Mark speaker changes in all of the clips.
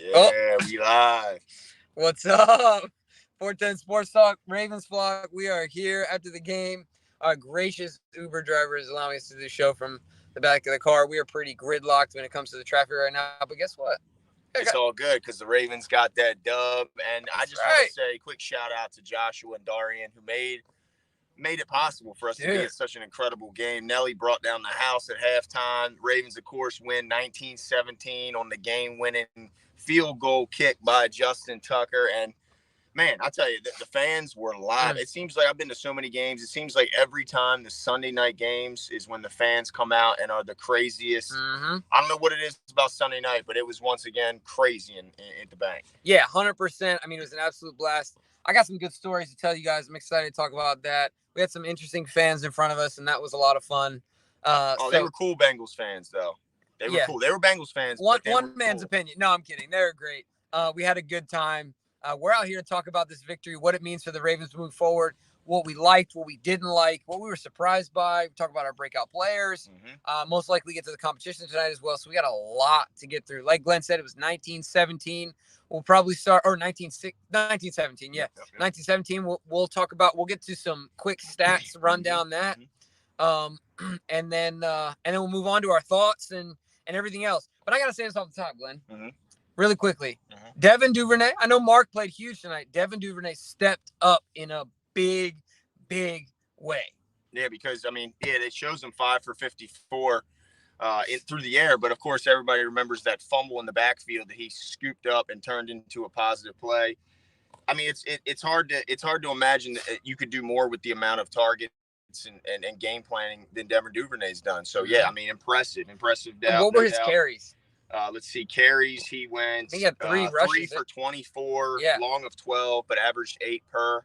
Speaker 1: Yeah, we live.
Speaker 2: What's up? 410 Sports Talk, Ravens Vlog. We are here after the game. Our gracious Uber driver is allowing us to do the show from the back of the car. We are pretty gridlocked when it comes to the traffic right now, but guess what?
Speaker 1: It's all good because the Ravens got that dub. And I
Speaker 2: That's
Speaker 1: just want
Speaker 2: right.
Speaker 1: to say a quick shout out to Joshua and Darian who made it possible for us to be at such an incredible game. Nelly brought down the house at halftime. Ravens, of course, win 19-17 on the game-winning field goal kick by Justin Tucker. And man, I tell you, the fans were live. It seems like I've been to so many games. It seems like every time the Sunday night games is when the fans come out and are the craziest. I don't know what it is about Sunday night, but it was once again crazy at the bank.
Speaker 2: Yeah, 100%. I mean, it was an absolute blast. I got some good stories to tell you guys. I'm excited to talk about that. We had some interesting fans in front of us, and that was a lot of fun.
Speaker 1: They were cool Bengals fans, though. They were cool. They were Bengals fans.
Speaker 2: One man's opinion. No, I'm kidding. They were great. We had a good time. We're out here to talk about this victory, what it means for the Ravens to move forward, what we liked, what we didn't like, what we were surprised by. We talk about our breakout players. Most likely get to the competition tonight as well. So we got a lot to get through. Like Glenn said, it was 19-17. We'll probably start, or 19-17. Yeah, 19-17. We'll talk about. We'll get to some quick stats, run down that, and then we'll move on to our thoughts and everything else. But I gotta say this off the top, Glenn. Really quickly, Devin Duvernay. I know Mark played huge tonight. Devin Duvernay stepped up in a big way.
Speaker 1: Yeah, because it shows him 5 for 54 through the air, but of course everybody remembers that fumble in the backfield that he scooped up and turned into a positive play. I mean, it's hard to imagine that you could do more with the amount of targets and game planning than Devin Duvernay's done. So yeah, I mean, impressive.
Speaker 2: What were his carries?
Speaker 1: Let's see, carries. He
Speaker 2: had 3
Speaker 1: rushes, 3 for 24, long of 12, but averaged 8 per.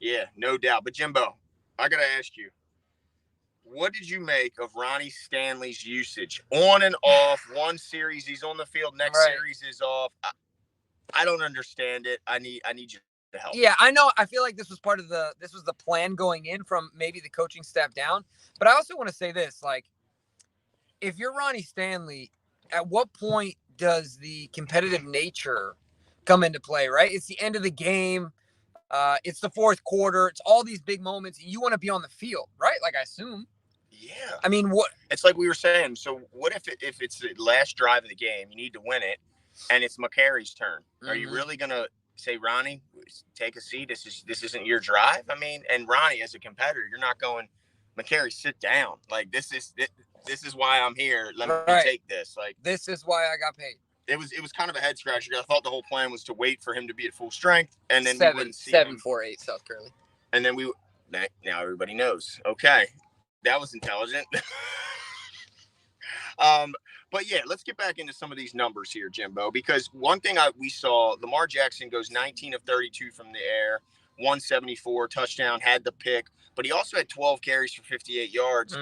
Speaker 1: Yeah, no doubt. But Jimbo, I gotta ask you, what did you make of Ronnie Stanley's usage on and off? One series he's on the field, next series is off. I don't understand it. I need you to help.
Speaker 2: Yeah, I know. I feel like this was the plan going in from maybe the coaching staff down. But I also want to say this, like, if you're Ronnie Stanley, at what point does the competitive nature come into play, right? It's the end of the game. It's the fourth quarter. It's all these big moments. You want to be on the field, right? Like, I assume.
Speaker 1: Yeah.
Speaker 2: I mean, what?
Speaker 1: It's like we were saying. So what if it's the last drive of the game, you need to win it, and it's McCary's turn? Are you really going to say, Ronnie, take a seat? This isn't your drive? I mean, and Ronnie, as a competitor, you're not going, McCary, sit down. Like, this is why I'm here. Let me take this. Like,
Speaker 2: this is why I got paid.
Speaker 1: It was kind of a head scratcher. I thought the whole plan was to wait for him to be at full strength, and then we wouldn't see
Speaker 2: 7-4-8 South Curly.
Speaker 1: And then now everybody knows. Okay, that was intelligent. But yeah, let's get back into some of these numbers here, Jimbo, because one thing we saw, Lamar Jackson goes 19 of 32 from the air, 174, touchdown, had the pick, but he also had 12 carries for 58 yards.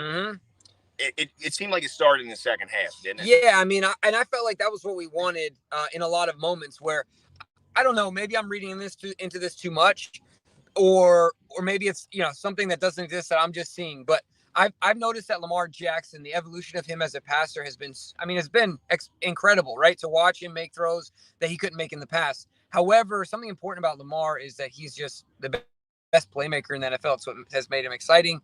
Speaker 1: It seemed like it started in the second half, didn't it?
Speaker 2: Yeah, I mean, I felt like that was what we wanted in a lot of moments where, I don't know, maybe I'm reading into this too much, or maybe it's, something that doesn't exist that I'm just seeing. But I've noticed that Lamar Jackson, the evolution of him as a passer has been incredible, right? To watch him make throws that he couldn't make in the past. However, something important about Lamar is that he's just the best playmaker in the NFL. It's what has made him exciting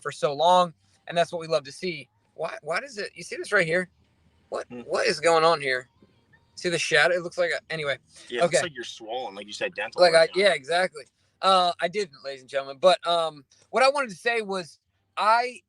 Speaker 2: for so long. And that's what we love to see. Why does it? You see this right here? What is going on here? See the shadow? It looks like anyway.
Speaker 1: Yeah, it looks like you're swollen, like you said, dental.
Speaker 2: Yeah, exactly. I didn't, ladies and gentlemen. But what I wanted to say was I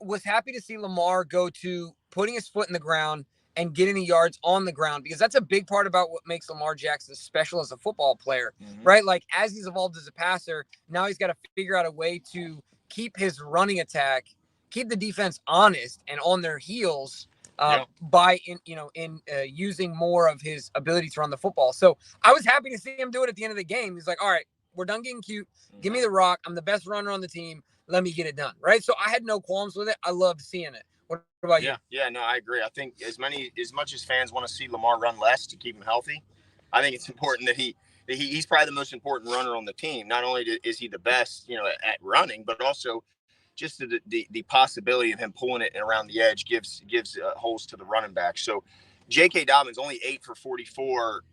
Speaker 2: was happy to see Lamar go to putting his foot in the ground and getting the yards on the ground, because that's a big part about what makes Lamar Jackson special as a football player, right? Like, as he's evolved as a passer, now he's got to figure out a way to keep his running attack, keep the defense honest and on their heels by using more of his ability to run the football. So I was happy to see him do it at the end of the game. He's like, all right, we're done getting cute. Give me the rock. I'm the best runner on the team. Let me get it done. Right. So I had no qualms with it. I loved seeing it. What about you?
Speaker 1: Yeah, no, I agree. I think as much as fans want to see Lamar run less to keep him healthy, I think it's important that he's probably the most important runner on the team. Not only is he the best, at running, but also just the possibility of him pulling it around the edge gives holes to the running back. So J.K. Dobbins only 8 for 44.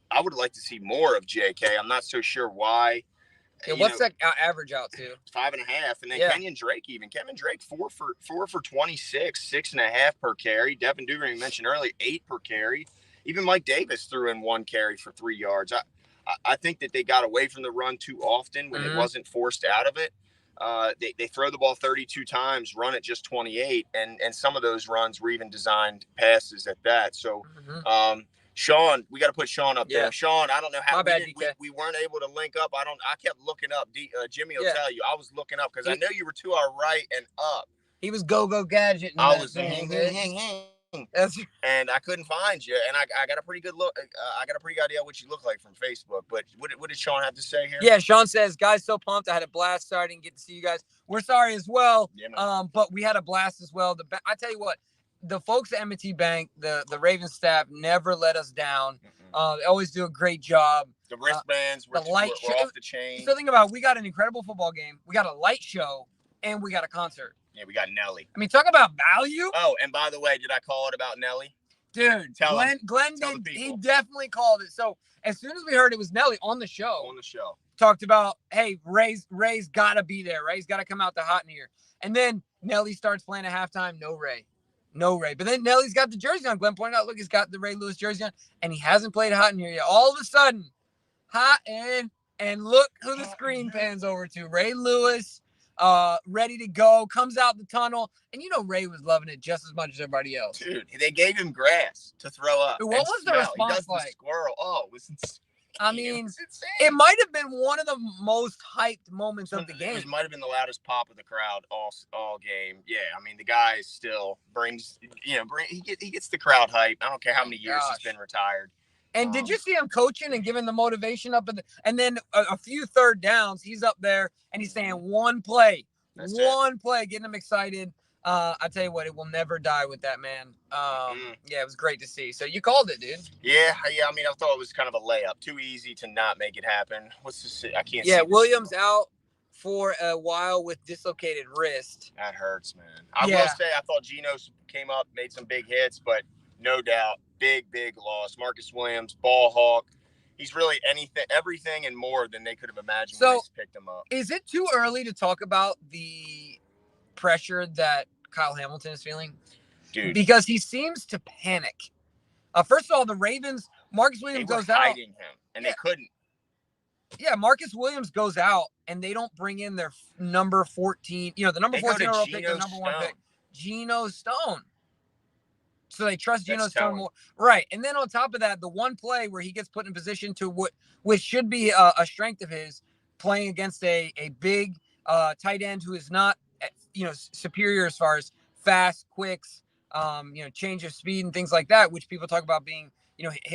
Speaker 1: I would like to see more of J.K. I'm not so sure why.
Speaker 2: Yeah, what's that average out to?
Speaker 1: 5.5, and then Kenyon Drake even. Kevin Drake 4 for 26, 6.5 per carry. Devin Duvernay, you mentioned earlier, 8 per carry. Even Mike Davis threw in 1 carry for 3 yards. I think that they got away from the run too often when it wasn't forced out of it. They throw the ball 32 times, run it just 28, and some of those runs were even designed passes at that. So. Sean, we got to put Sean up there. Sean, I don't know how we weren't able to link up. I kept looking up. Jimmy will tell you. I was looking up because I know you were to our right and up.
Speaker 2: He was go gadget.
Speaker 1: I was and I couldn't find you. And I got a pretty good look. I got a pretty good idea what you look like from Facebook. But what did Sean have to say here?
Speaker 2: Yeah, Sean says, guys, so pumped. I had a blast. Sorry I didn't get to see you guys. We're sorry as well. But we had a blast as well. I tell you what. The folks at M&T Bank, the Ravens staff never let us down. They always do a great job.
Speaker 1: The wristbands were off the chain.
Speaker 2: So think about it. We got an incredible football game. We got a light show, and we got a concert.
Speaker 1: Yeah, we got Nelly.
Speaker 2: I mean, talk about value.
Speaker 1: Oh, and by the way, did I call it about Nelly?
Speaker 2: Dude, Glenn did. He definitely called it. So as soon as we heard it was Nelly on the show. Talked about, hey, Ray's got to be there. Ray's got to come out the hot in here. And then Nelly starts playing at halftime. No Ray. But then Nelly's got the jersey on. Glenn pointed out, look, he's got the Ray Lewis jersey on, and he hasn't played hot in here yet. All of a sudden, hot in, and look who the screen pans over to. Ray Lewis, ready to go, comes out the tunnel. And you know Ray was loving it just as much as everybody else.
Speaker 1: Dude, they gave him grass to throw up.
Speaker 2: Dude, what was the response like?
Speaker 1: The squirrel. Oh, it was insane.
Speaker 2: I mean, it might have been one of the most hyped moments of the game.
Speaker 1: It might have been the loudest pop of the crowd all game. Yeah, I mean, the guy still brings, he gets the crowd hype. I don't care how many years he's been retired.
Speaker 2: And did you see him coaching and giving the motivation up? And then a few third downs, he's up there and he's saying one play, getting them excited. I tell you what, it will never die with that man. Yeah, it was great to see. So you called it, dude.
Speaker 1: Yeah. I mean, I thought it was kind of a layup. Too easy to not make it happen. What's this? I can't see.
Speaker 2: Yeah, Williams out for a while with dislocated wrist.
Speaker 1: That hurts, man. I will say I thought Geno came up, made some big hits, but no doubt, big loss. Marcus Williams, ball hawk. He's really everything and more than they could have imagined when they picked him up.
Speaker 2: Is it too early to talk about the pressure that Kyle Hamilton is feeling?
Speaker 1: Dude.
Speaker 2: Because he seems to panic. First of all, the Ravens, Marcus Williams goes out.
Speaker 1: Hiding him, and they couldn't.
Speaker 2: Yeah, Marcus Williams goes out, and they don't bring in their number 14. The number 14 overall pick, the number 1 pick, Geno Stone. So they trust Geno Stone more. Right. And then on top of that, the one play where he gets put in position to which should be a strength of his, playing against a big tight end who is not superior as far as fast, quicks, change of speed and things like that, which people talk about being,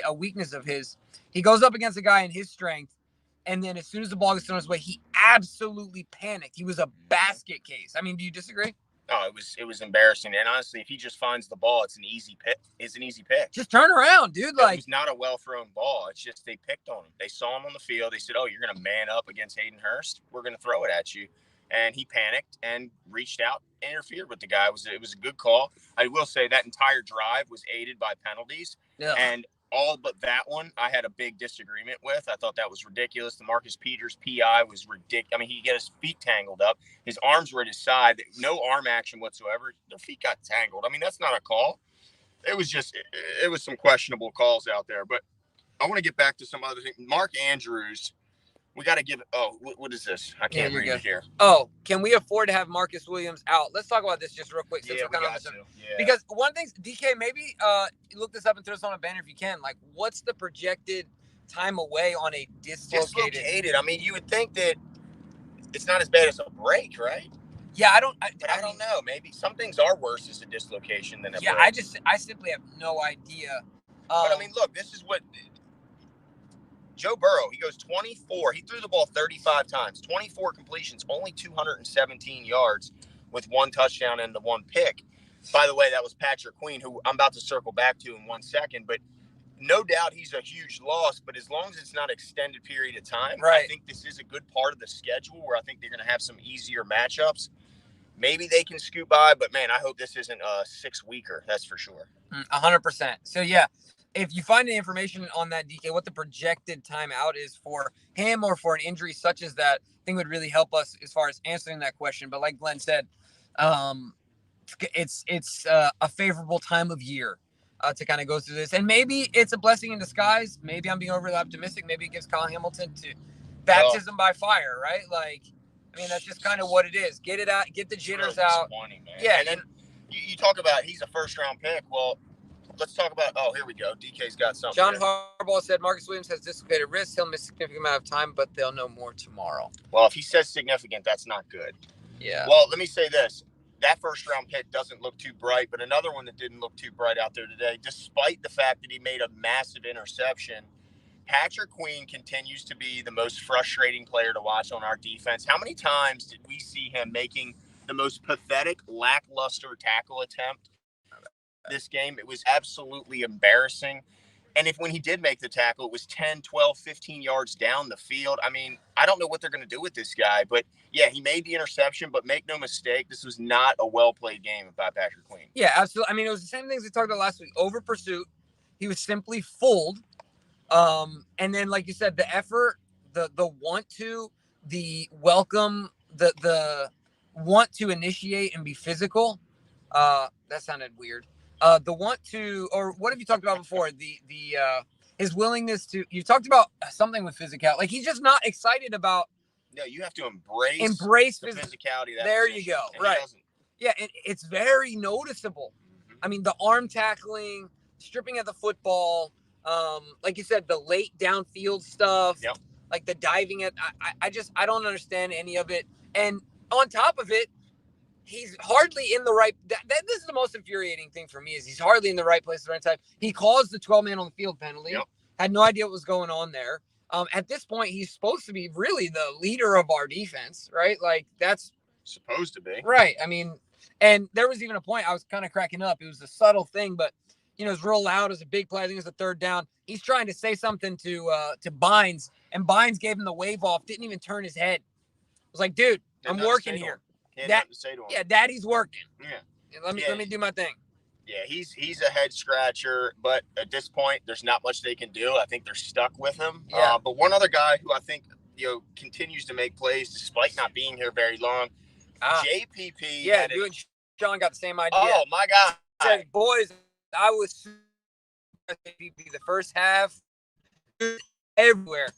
Speaker 2: a weakness of his. He goes up against a guy in his strength, and then as soon as the ball gets thrown his way, he absolutely panicked. He was a basket case. I mean, do you disagree?
Speaker 1: Oh, it was embarrassing. And honestly, if he just finds the ball, it's an easy pick.
Speaker 2: Just turn around, dude.
Speaker 1: It was not a well-thrown ball. It's just they picked on him. They saw him on the field. They said, oh, you're going to man up against Hayden Hurst? We're going to throw it at you. And he panicked and reached out and interfered with the guy. It was a good call. I will say that entire drive was aided by penalties. Yeah. And all but that one, I had a big disagreement with. I thought that was ridiculous. The Marcus Peters PI was ridiculous. I mean, he got his feet tangled up. His arms were at his side. No arm action whatsoever. Their feet got tangled. I mean, that's not a call. It was some questionable calls out there. But I want to get back to some other things. Mark Andrews. We got to give – what is this? I can't read it here.
Speaker 2: Oh, can we afford to have Marcus Williams out? Let's talk about this just real quick. Since because one thing, DK, maybe look this up and throw this on a banner if you can. Like, what's the projected time away on a dislocated?
Speaker 1: I mean, you would think that it's not as bad as a break, right?
Speaker 2: Yeah, I don't
Speaker 1: know. Maybe some things are worse as a dislocation than a break.
Speaker 2: Yeah, I simply have no idea.
Speaker 1: But, I mean, look, this is what – Joe Burrow, he goes 24. He threw the ball 35 times, 24 completions, only 217 yards with 1 touchdown and the 1 pick. By the way, that was Patrick Queen, who I'm about to circle back to in 1 second. But no doubt he's a huge loss. But as long as it's not extended period of time, right. I think this is a good part of the schedule where I think they're going to have some easier matchups. maybe they can scoot by, but man, I hope this isn't a 6-weeker. That's for sure.
Speaker 2: 100%. So yeah, if you find any information on that, DK, what the projected timeout is for him or for an injury such as that, I think would really help us as far as answering that question. But like Glenn said, it's a favorable time of year to kind of go through this, and maybe it's a blessing in disguise. Maybe I'm being overly optimistic. Maybe it gives Kyle Hamilton to baptism by fire, right? Like, I mean, that's just kind of what it is. Get it out, get the jitters out.
Speaker 1: Man.
Speaker 2: Yeah,
Speaker 1: and then you talk about he's a first-round pick. Well, let's talk about. Oh, here we go. DK's got something.
Speaker 2: John Harbaugh said Marcus Williams has dislocated wrist. He'll miss a significant amount of time, but they'll know more tomorrow.
Speaker 1: Well, if he says significant, that's not good.
Speaker 2: Yeah.
Speaker 1: Well, let me say this. That first-round pick doesn't look too bright, but another one that didn't look too bright out there today, despite the fact that he made a massive interception, Patrick Queen continues to be the most frustrating player to watch on our defense. How many times did we see him making the most pathetic, lackluster tackle attempt this game? It was absolutely embarrassing. And when he did make the tackle, it was 10, 12, 15 yards down the field. I mean, I don't know what they're going to do with this guy. But, yeah, he made the interception. But make no mistake, this was not a well-played game by Patrick Queen.
Speaker 2: Yeah, absolutely. I mean, it was the same things we talked about last week. Over pursuit. He was simply fooled. And then, like you said, the effort, the want to, the welcome, the want to initiate and be physical. That sounded weird. The want to, or what have you talked about before? His willingness to. You talked about something with physicality. Like he's just not excited about.
Speaker 1: No, you have to embrace the physicality.
Speaker 2: There you go. Right. Yeah, it's very noticeable. Mm-hmm. I mean, the arm tackling, stripping at the football. Like you said, the late downfield stuff.
Speaker 1: Yep.
Speaker 2: Like the diving at. I don't understand any of it. And on top of it, he's hardly in the right. This is the most infuriating thing for me is he's hardly in the right place at the right time. He caused the 12-man on the field penalty.
Speaker 1: Yep. Had
Speaker 2: no idea what was going on there. At this point, he's supposed to be really the leader of our defense, right? Like that's
Speaker 1: supposed to be.
Speaker 2: Right. I mean, and there was even a point I was kind of cracking up. It was a subtle thing, but you know, it was real loud. It was a big play. I think it was a third down. He's trying to say something to Bynes, and Bynes gave him the wave off. Didn't even turn his head. I was like, dude, I'm working here. Yeah, Daddy's working.
Speaker 1: Yeah.
Speaker 2: Let me do my thing.
Speaker 1: Yeah, he's a head scratcher, but at this point, there's not much they can do. I think they're stuck with him.
Speaker 2: Yeah.
Speaker 1: But one other guy who I think continues to make plays despite not being here very long, JPP.
Speaker 2: Yeah, you and Sean got the same idea.
Speaker 1: Oh my God!
Speaker 2: Said, boys, I was JPP the first half, everywhere.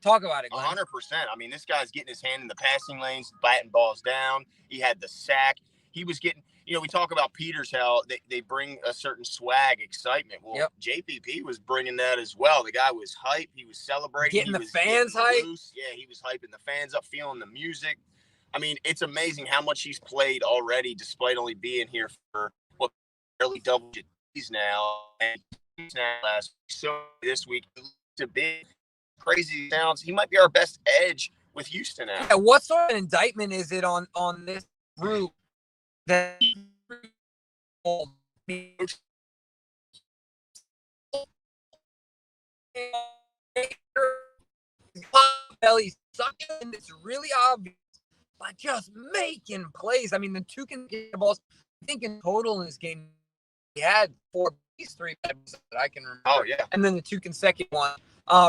Speaker 2: Talk about it, Glenn.
Speaker 1: 100%. I mean, this guy's getting his hand in the passing lanes, batting balls down. He had the sack. He was getting, we talk about Peters, how they bring a certain swag, excitement. Well, JPP was bringing that as well. The guy was hype. He was celebrating.
Speaker 2: Getting the fans hype.
Speaker 1: Yeah, he was hyping the fans up, feeling the music. I mean, it's amazing how much he's played already, despite only being here for barely double digits now. And he's now last week. So this week, it's a big, crazy sounds. He might be our best edge with Houston now.
Speaker 2: Yeah, what sort of indictment is it on this group that belly sucking? It's really obvious, but just making plays. I mean, the two can get the balls. I think in total in this game, he had 4, at least 3 that I can remember.
Speaker 1: Oh yeah,
Speaker 2: and then the 2 consecutive ones.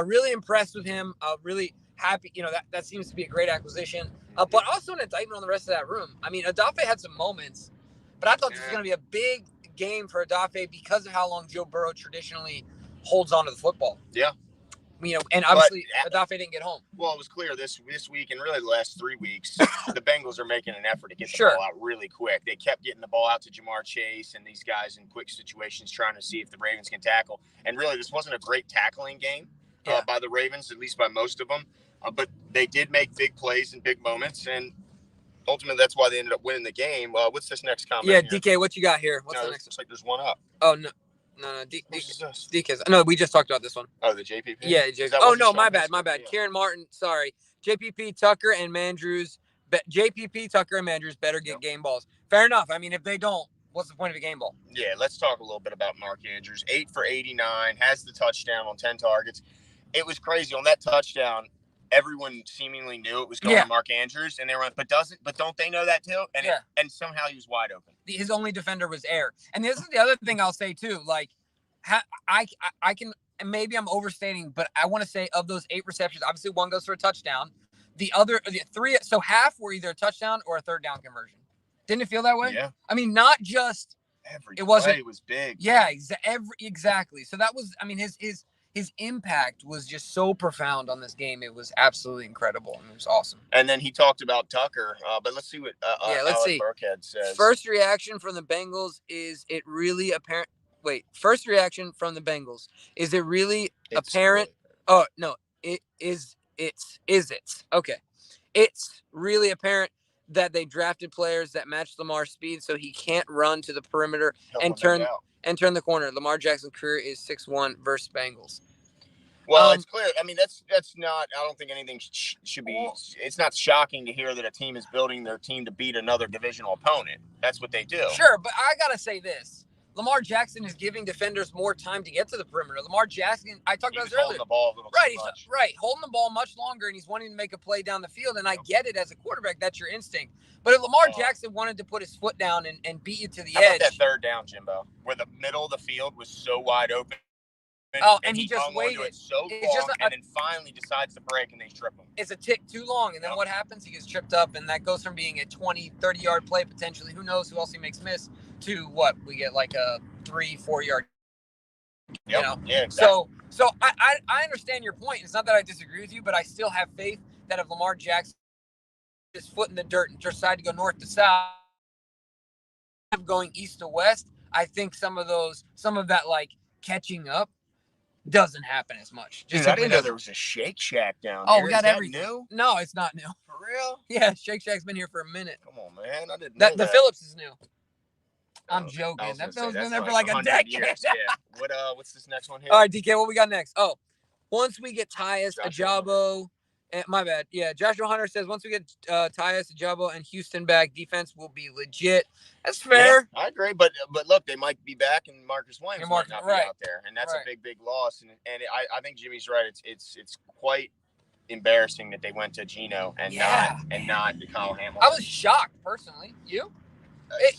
Speaker 2: Really impressed with him. Really happy. That seems to be a great acquisition. But also an indictment on the rest of that room. I mean, Odafe had some moments, but I thought this was going to be a big game for Odafe because of how long Joe Burrow traditionally holds on to the football.
Speaker 1: Yeah.
Speaker 2: And obviously Odafe didn't get home.
Speaker 1: Well, it was clear this week and really the last 3 weeks, the Bengals are making an effort to get the ball out really quick. They kept getting the ball out to Jamar Chase and these guys in quick situations trying to see if the Ravens can tackle. And really, this wasn't a great tackling game by the Ravens, at least by most of them. But they did make big plays and big moments, and ultimately that's why they ended up winning the game. What's this next comment?
Speaker 2: Yeah, here? DK, what you got here? What's the next?
Speaker 1: Looks like there's one up.
Speaker 2: Oh no, DK. No, we just talked about this one.
Speaker 1: Oh, the JPP.
Speaker 2: Yeah, Oh no, my bad. Yeah. Kieran Martin, sorry. JPP, Tucker, and Mandrews. JPP, Tucker, and Mandrews better get game balls. Fair enough. I mean, if they don't, what's the point of a game ball?
Speaker 1: Yeah, let's talk a little bit about Mark Andrews. 8 for 89, has the touchdown on 10 targets. It was crazy on that touchdown. everyone seemingly knew it was going to Mark Andrews, and they were like, but don't they know that too? And and somehow he was wide open.
Speaker 2: His only defender was Air. And this is the other thing I'll say too. Like, I can, and maybe I'm overstating, but I want to say of those 8 receptions, obviously one goes for a touchdown. The 3, so half were either a touchdown or a third down conversion. Didn't it feel that way?
Speaker 1: Yeah.
Speaker 2: I mean, not just
Speaker 1: every play was big.
Speaker 2: Yeah, exactly. So that was, I mean, his impact was just so profound on this game. It was absolutely incredible, and it was awesome.
Speaker 1: And then he talked about Tucker, but let's see what
Speaker 2: let's see.
Speaker 1: Burkhead says.
Speaker 2: First reaction from the Bengals is it really apparent? Wait, first reaction from the Bengals is it really apparent? Oh no, it is. Is it okay? It's really apparent that they drafted players that match Lamar's speed, so he can't run to the perimeter and turn the corner. Lamar Jackson's career is 6-1 versus Bengals.
Speaker 1: Well, it's clear. I mean, that's not. I don't think anything should be. It's not shocking to hear that a team is building their team to beat another divisional opponent. That's what they do.
Speaker 2: Sure, but I gotta say this. Lamar Jackson is giving defenders more time to get to the perimeter. Lamar Jackson, I talked about this earlier.
Speaker 1: Holding the ball a little too much.
Speaker 2: Holding the ball much longer, and he's wanting to make a play down the field. And I get it as a quarterback, that's your instinct. But if Lamar Jackson wanted to put his foot down and beat you to the edge.
Speaker 1: How about that third down, Jimbo, where the middle of the field was so wide open?
Speaker 2: And he just waited.
Speaker 1: And then finally decides to break, and they trip him.
Speaker 2: It's a tick too long, and then what happens? He gets tripped up, and that goes from being a 20, 30-yard play potentially. Who knows who else he makes miss? To what? We get like a 3-4 yard.
Speaker 1: Yep.
Speaker 2: You know?
Speaker 1: Yeah, exactly.
Speaker 2: So I understand your point. It's not that I disagree with you, but I still have faith that if Lamar Jackson his foot in the dirt and decide to go north to south, going east to west, I think some of that like catching up doesn't happen as much.
Speaker 1: Dude, I didn't know there was a Shake Shack down there.
Speaker 2: Oh, we got everything.
Speaker 1: New?
Speaker 2: No, it's not new.
Speaker 1: For real?
Speaker 2: Yeah, Shake Shack's been here for a minute.
Speaker 1: Come on, man. I didn't know that.
Speaker 2: The Phillips is new. I'm joking. That Phillips been there for like a decade.
Speaker 1: Years. Yeah. What's this next one here?
Speaker 2: All right, DK, what we got next? Oh, once we get Tyus, Ajabo, my bad. Yeah, Joshua Hunter says once we get Tyus, Ajabo, and Houston back, defense will be legit. That's fair.
Speaker 1: Yeah, I agree, but look, they might be back, and Marcus Williams might not be out there, and that's a big loss. And I think Jimmy's right. It's quite embarrassing that they went to Geno and not to Kyle Hamilton.
Speaker 2: I was shocked personally. You?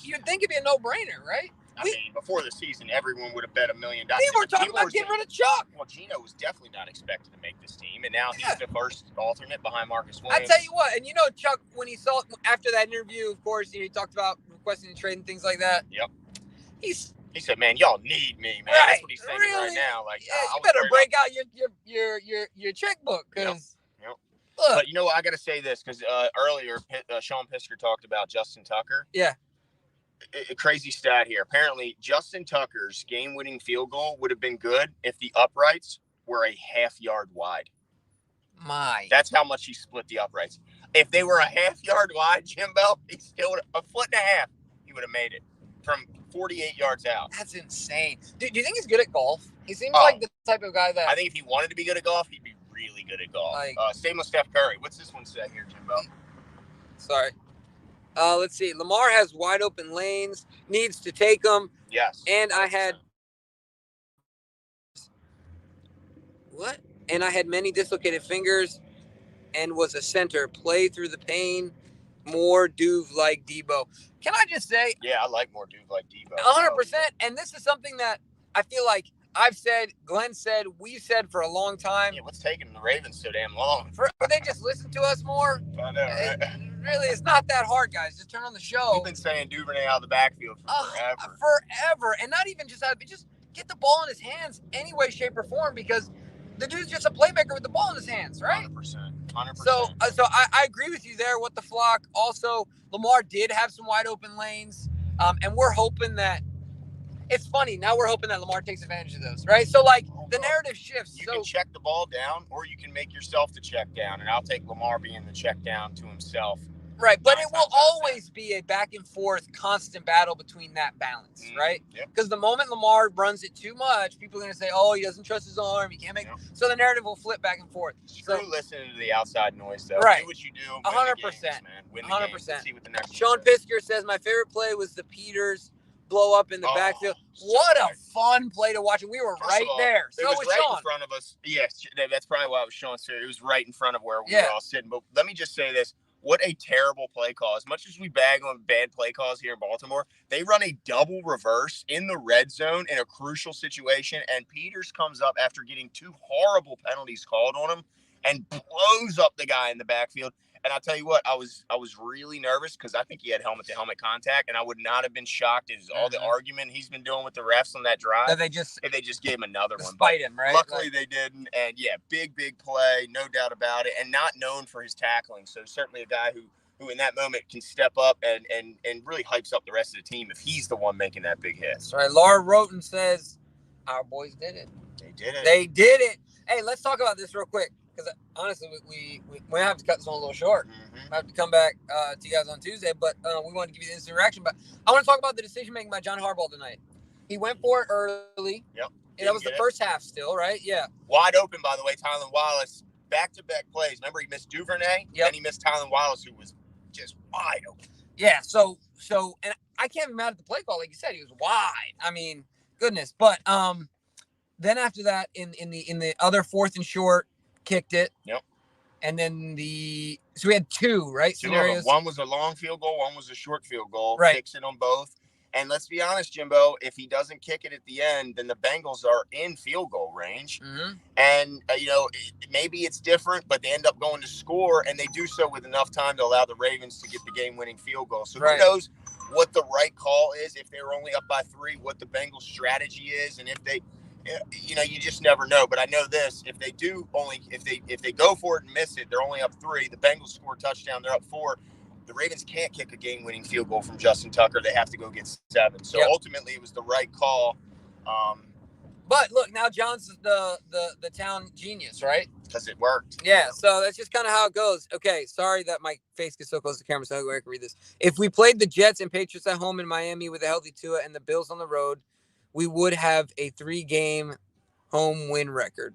Speaker 2: You'd think it'd be a no-brainer, right?
Speaker 1: I mean, before the season, everyone would have bet $1 million.
Speaker 2: People were talking about getting rid of Chuck.
Speaker 1: Well, Geno was definitely not expected to make this team, and now he's the first alternate behind Marcus Williams.
Speaker 2: I tell you what, and you know, Chuck, when he saw after that interview, of course, he talked about requesting a trade and things like that.
Speaker 1: Yep.
Speaker 2: He
Speaker 1: said, "Man, y'all need me, man." That's what he's thinking right now. Like,
Speaker 2: you better break out your checkbook because.
Speaker 1: Yep. But you know what? I got to say this because earlier Sean Pisker talked about Justin Tucker.
Speaker 2: Yeah.
Speaker 1: A crazy stat here. Apparently, Justin Tucker's game-winning field goal would have been good if the uprights were a half yard wide. That's how much he split the uprights. If they were a half yard wide, Jimbo, he still would have, a foot and a half. He would have made it from 48 yards out.
Speaker 2: That's insane. Do you think he's good at golf? He seems like the type of guy that.
Speaker 1: I think if he wanted to be good at golf, he'd be really good at golf. Same with Steph Curry. What's this one say here, Jimbo?
Speaker 2: Sorry. Let's see. Lamar has wide open lanes, needs to take them.
Speaker 1: Yes.
Speaker 2: And 100%. And I had many dislocated fingers and was a center. Play through the pain. More Duve like Debo. Can I just say?
Speaker 1: Yeah, I like more Duve like Debo.
Speaker 2: 100%. And this is something that I feel like I've said, Glenn said, we've said for a long time.
Speaker 1: Yeah, what's taking the Ravens so damn long?
Speaker 2: They just listen to us more.
Speaker 1: I know, right?
Speaker 2: Really, it's not that hard, guys. Just turn on the show.
Speaker 1: You've been saying Duvernay out of the backfield for forever.
Speaker 2: Forever. And not even just just get the ball in his hands any way, shape, or form because the dude's just a playmaker with the ball in his hands, right?
Speaker 1: 100%.
Speaker 2: So I agree with you there with the flock. Also, Lamar did have some wide open lanes. And we're hoping that it's funny. Now we're hoping that Lamar takes advantage of those, right? So, like, the narrative shifts.
Speaker 1: You can check the ball down, or you can make yourself the check down. And I'll take Lamar being the check down to himself.
Speaker 2: Right, but it will always be a back and forth, constant battle between that balance, right? Because the moment Lamar runs it too much, people are going to say, "Oh, he doesn't trust his arm. He can't make." So the narrative will flip back and forth.
Speaker 1: Screw listening to the outside noise, though.
Speaker 2: Right,
Speaker 1: do what you do.
Speaker 2: 100%,
Speaker 1: man. Win the 100%. See what the next
Speaker 2: Sean Pisker says my favorite play was the Peters blow up in the backfield. What a fun play to watch. And we were right there.
Speaker 1: So it was right in front of us. Yes, that's probably why it was Sean's favorite. It was right in front of where we were all sitting. But let me just say this. What a terrible play call. As much as we bag on bad play calls here in Baltimore, they run a double reverse in the red zone in a crucial situation, and Peters comes up after getting 2 horrible penalties called on him and blows up the guy in the backfield. And I'll tell you what, I was really nervous because I think he had helmet-to-helmet contact, and I would not have been shocked as all the argument he's been doing with the refs on that drive if they just gave him another one.
Speaker 2: Spite him, right?
Speaker 1: Luckily, they didn't. And, yeah, big play, no doubt about it, and not known for his tackling. So certainly a guy who in that moment can step up and really hypes up the rest of the team if he's the one making that big hit.
Speaker 2: That's right. Laura Roten says, our boys did it. They did it. Hey, let's talk about this real quick. Because honestly, we have to cut this one a little short. I have to come back to you guys on Tuesday, but we wanted to give you the instant reaction. But I want to talk about the decision making by John Harbaugh tonight. He went for it early.
Speaker 1: Yep.
Speaker 2: That was the first half still, right? Yeah.
Speaker 1: Wide open, by the way, Tylan Wallace. Back-to-back plays. Remember, he missed Duvernay, and he missed Tylan Wallace, who was just wide open.
Speaker 2: Yeah. So, and I can't be mad at the play call, like you said, he was wide. I mean, goodness. But then after that, in the other 4th and short. Kicked it.
Speaker 1: Yep.
Speaker 2: And then so we had 2, right? Scenarios.
Speaker 1: One was a long field goal. One was a short field goal.
Speaker 2: Right.
Speaker 1: Kicks it on both. And let's be honest, Jimbo, if he doesn't kick it at the end, then the Bengals are in field goal range. And, maybe it's different, but they end up going to score, and they do so with enough time to allow the Ravens to get the game-winning field goal. So who knows what the right call is if they're only up by 3, what the Bengals' strategy is, and if they – you just never know. But I know this: if they go for it and miss it, they're only up 3. The Bengals score a touchdown, they're up 4. The Ravens can't kick a game-winning field goal from Justin Tucker. They have to go get 7. So ultimately, it was the right call.
Speaker 2: But look, now John's the town genius, right?
Speaker 1: Because it worked.
Speaker 2: Yeah. So that's just kind of how it goes. Okay. Sorry that my face gets so close to the camera, so I can read this. If we played the Jets and Patriots at home in Miami with a healthy Tua and the Bills on the road, we would have a 3-game home win record.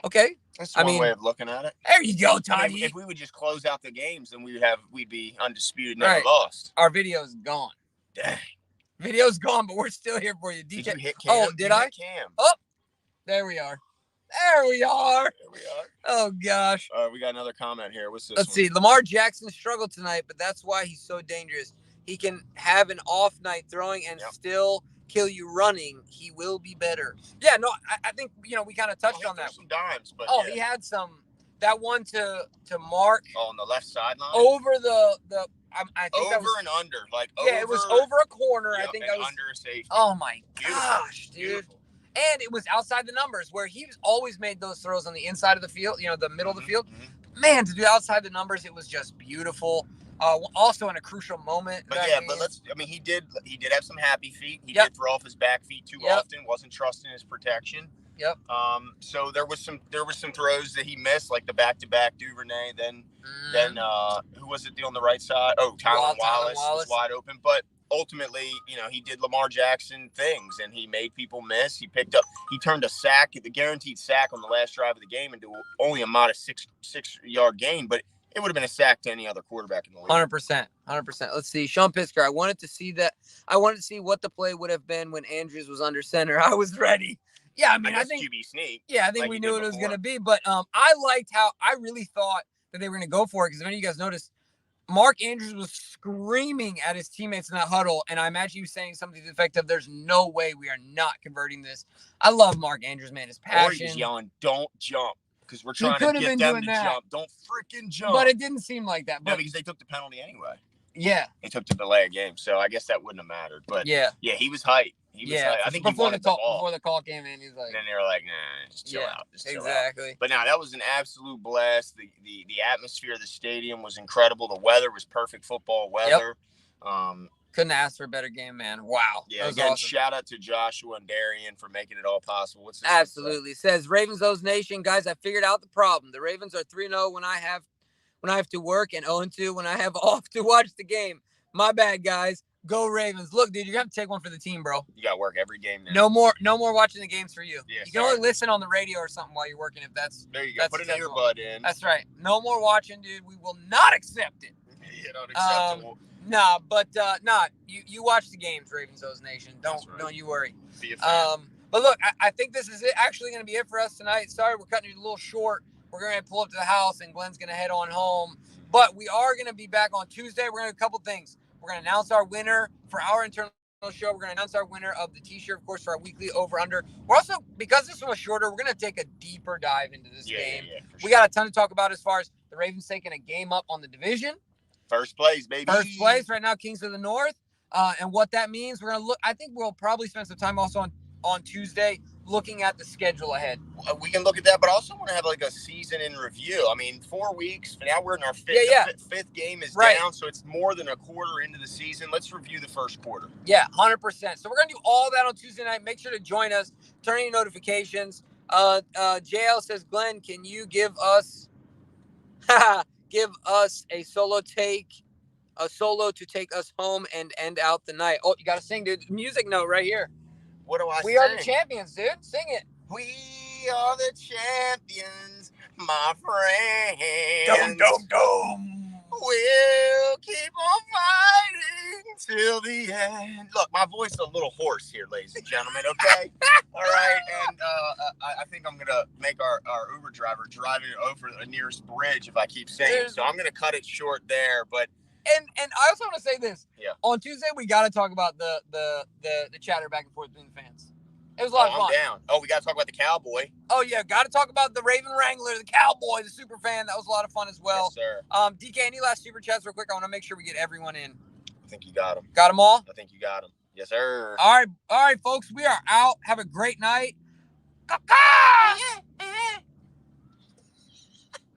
Speaker 2: Okay.
Speaker 1: That's one way of looking at it.
Speaker 2: There you go, Toddy.
Speaker 1: If we would just close out the games, then we'd be undisputed, never lost.
Speaker 2: Our video's gone.
Speaker 1: Dang.
Speaker 2: Video's gone, but we're still here for you. DJ.
Speaker 1: Did you hit Cam?
Speaker 2: Oh, did I?
Speaker 1: Hit Cam.
Speaker 2: Oh, there we are. Oh, gosh.
Speaker 1: We got another comment here. What's this?
Speaker 2: Let's see. Lamar Jackson struggled tonight, but that's why he's so dangerous. He can have an off night throwing and still kill you running. He will be better. Yeah, no, I think, we kind of touched on that.
Speaker 1: Some dimes, but
Speaker 2: he had some. That one to Mark.
Speaker 1: Oh, on the left sideline?
Speaker 2: Over I think
Speaker 1: over and under.
Speaker 2: It was over a corner. I think that was
Speaker 1: under a safety.
Speaker 2: Oh, my gosh, dude.
Speaker 1: Beautiful.
Speaker 2: And it was outside the numbers where he's always made those throws on the inside of the field, the middle of the field. Man, to do outside the numbers, it was just beautiful. Also in a crucial moment.
Speaker 1: But he did have some happy feet. He did throw off his back feet too often. Wasn't trusting his protection.
Speaker 2: Yep.
Speaker 1: So there was some throws that he missed, like the back-to-back Duvernay. Then who was it on the right side? Oh, Tylan Wallace was wide open. But ultimately, he did Lamar Jackson things, and he made people miss. He turned a sack, the guaranteed sack on the last drive of the game, into only a modest 6-yard gain, but it would have been a sack to any other quarterback in the league.
Speaker 2: 100%. Let's see. Sean Pisker, I wanted to see what the play would have been when Andrews was under center. I was ready. Yeah, I think
Speaker 1: QB sneak.
Speaker 2: Yeah, I think we knew what it was going to be. But I liked how I really thought that they were going to go for it, because if any of you guys noticed, Mark Andrews was screaming at his teammates in that huddle, and I imagine he was saying something to the effect of, "There's no way we are not converting this." I love Mark Andrews, man. His passion.
Speaker 1: Or he was yelling, "Don't jump," because we're trying to get them to jump. Don't freaking jump.
Speaker 2: But it didn't seem like that.
Speaker 1: No, because they took the penalty anyway.
Speaker 2: Yeah.
Speaker 1: They took the delay of game, so I guess that wouldn't have mattered. But he was hyped. I think
Speaker 2: before the call came in, he's like.
Speaker 1: And then they were like, "Nah, just chill out."
Speaker 2: Exactly.
Speaker 1: But now that was an absolute blast. The atmosphere of the stadium was incredible. The weather was perfect football weather. Yep.
Speaker 2: Couldn't ask for a better game, man. Wow.
Speaker 1: Yeah. Again, awesome. Shout out to Joshua and Darian for making it all possible. What's this?
Speaker 2: Absolutely. Says Ravens O's Nation, guys. I figured out the problem. The Ravens are 3-0 when I have to work, and 0-2 when I have off to watch the game. My bad, guys. Go Ravens. Look, dude, you have to take one for the team, bro.
Speaker 1: You got to work every game now.
Speaker 2: No more watching the games for you.
Speaker 1: Yeah,
Speaker 2: you can only listen on the radio or something while you're working if that's.
Speaker 1: There you go. Put an earbud in.
Speaker 2: That's right. No more watching, dude. We will not accept it.
Speaker 1: Not acceptable.
Speaker 2: Nah, but you watch the games, Ravens O's Nation. Don't you worry.
Speaker 1: Be a fan.
Speaker 2: But look, I think this is actually going to be it for us tonight. Sorry, we're cutting it a little short. We're going to pull up to the house, and Glenn's going to head on home. But we are going to be back on Tuesday. We're going to do a couple things. We're going to announce our winner for our internal show. We're going to announce our winner of the T-shirt, of course, for our weekly over-under. We're also, because this one was shorter, we're going to take a deeper dive into this game. We got a ton to talk about as far as the Ravens taking a game up on the division.
Speaker 1: First place, baby.
Speaker 2: First place right now, Kings of the North. And what that means, we're going to look. I think we'll probably spend some time also on Tuesday looking at the schedule ahead.
Speaker 1: We can look at that, but also want to have like a season in review. I mean, 4 weeks. Now we're in our fifth game is down, so it's more than a quarter into the season. Let's review the first quarter.
Speaker 2: Yeah, 100%. So we're going to do all that on Tuesday night. Make sure to join us. Turn on your notifications. JL says, Glenn, can you give us a solo to take us home and end out the night? Oh, you got to sing, dude. Music note right here.
Speaker 1: What do I
Speaker 2: We
Speaker 1: sing?
Speaker 2: are the champions, dude. Sing it.
Speaker 1: We are the champions, my friends.
Speaker 2: Dum, dum, dum.
Speaker 1: We'll keep on fighting till the end. Look, my voice is a little hoarse here, ladies and gentlemen, okay? All right, and I think I'm going to make our Uber driver driving over the nearest bridge if I keep singing. So I'm going to cut it short there, but
Speaker 2: And I also want to say this.
Speaker 1: Yeah.
Speaker 2: On Tuesday, we got to talk about the chatter back and forth between the fans. It was a lot of fun.
Speaker 1: I'm down. Oh, we got to talk about the Cowboy.
Speaker 2: Oh, yeah. Got to talk about the Raven Wrangler, the Cowboy, the super fan. That was a lot of fun as well.
Speaker 1: Yes, sir.
Speaker 2: DK, any last super chats real quick? I want to make sure we get everyone in.
Speaker 1: I think you got them.
Speaker 2: Got them all?
Speaker 1: I think you got them. Yes, sir.
Speaker 2: All right, folks. We are out. Have a great night.